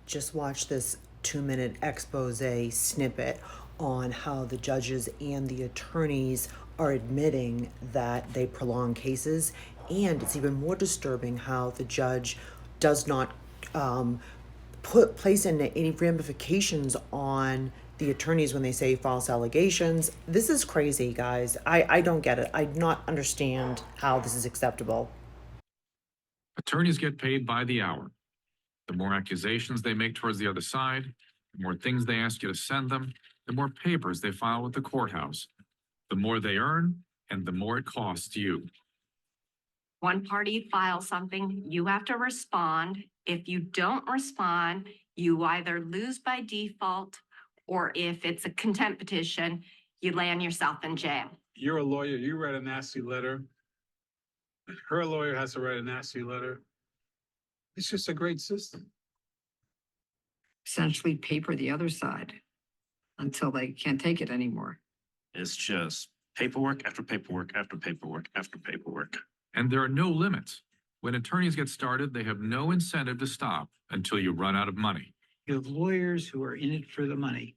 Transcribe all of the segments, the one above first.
just watched this 2-minute expose snippet on how the judges and the attorneys are admitting that they prolong cases. And it's even more disturbing how the judge does not place into any ramifications on the attorneys when they say false allegations. This is crazy, guys. I don't get it. I do not understand how this is acceptable. Attorneys get paid by the hour. The more accusations they make towards the other side, the more things they ask you to send them, the more papers they file with the courthouse. The more they earn, and the more it costs you. One party files something, you have to respond. If you don't respond, you either lose by default, or if it's a contempt petition, you land yourself in jail. You're a lawyer, you write a nasty letter. Her lawyer has to write a nasty letter. It's just a great system. Essentially paper the other side until they can't take it anymore. It's just paperwork after paperwork after paperwork after paperwork. And there are no limits. When attorneys get started, they have no incentive to stop until you run out of money. You have lawyers who are in it for the money,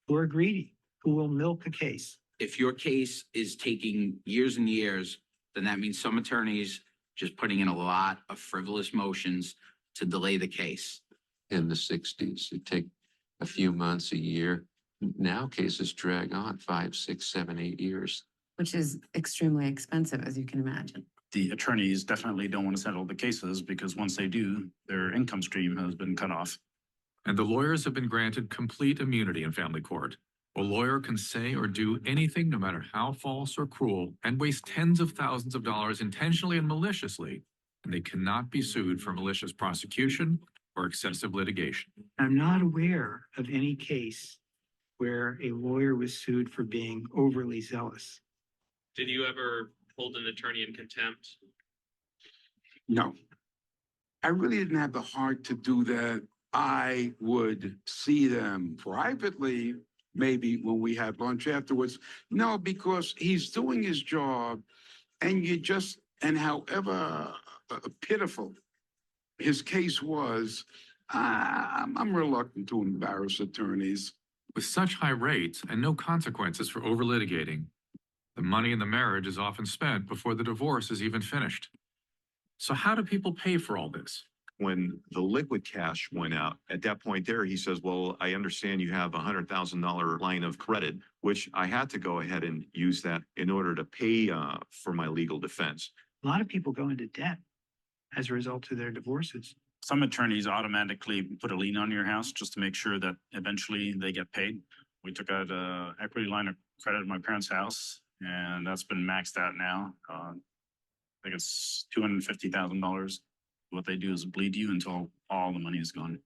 who are greedy, who will milk a case. If your case is taking years and years, then that means some attorneys just putting in a lot of frivolous motions to delay the case. In the 60s, it'd take a few months, a year. Now cases drag on 5, 6, 7, 8 years. Which is extremely expensive, as you can imagine. The attorneys definitely don't want to settle the cases because once they do, their income stream has been cut off. And the lawyers have been granted complete immunity in family court. A lawyer can say or do anything, no matter how false or cruel, and waste tens of thousands of dollars intentionally and maliciously, and they cannot be sued for malicious prosecution or excessive litigation. I'm not aware of any case where a lawyer was sued for being overly zealous. Did you ever hold an attorney in contempt? No. I really didn't have the heart to do that. I would see them privately, maybe when we had lunch afterwards. No, because he's doing his job and however pitiful his case was, I'm reluctant to embarrass attorneys. With such high rates and no consequences for over-litigating, the money in the marriage is often spent before the divorce is even finished. So how do people pay for all this? When the liquid cash went out, at that point there, he says, well, I understand you have $100,000 line of credit, which I had to go ahead and use that in order to pay for my legal defense. A lot of people go into debt as a result of their divorces. Some attorneys automatically put a lien on your house just to make sure that eventually they get paid. We took out an equity line of credit at my parents' house, and that's been maxed out now. I think it's $250,000. What they do is bleed you until all the money is gone.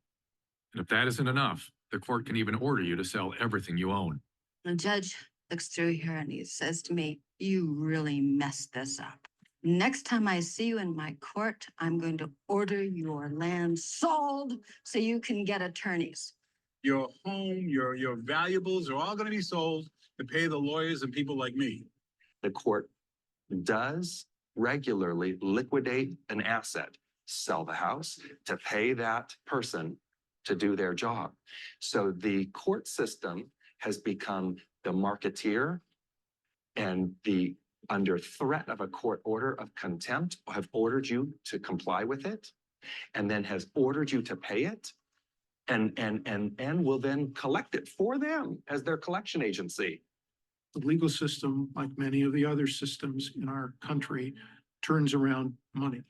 And if that isn't enough, the court can even order you to sell everything you own. The judge looks through here and he says to me, "You really messed this up. Next time I see you in my court, I'm going to order your land sold so you can get attorneys." Your home, your valuables are all going to be sold to pay the lawyers and people like me. The court does regularly liquidate an asset, sell the house to pay that person to do their job. So the court system has become the marketeer, and under threat of a court order of contempt, have ordered you to comply with it, and then has ordered you to pay it, and will then collect it for them as their collection agency. The legal system, like many of the other systems in our country, turns around money.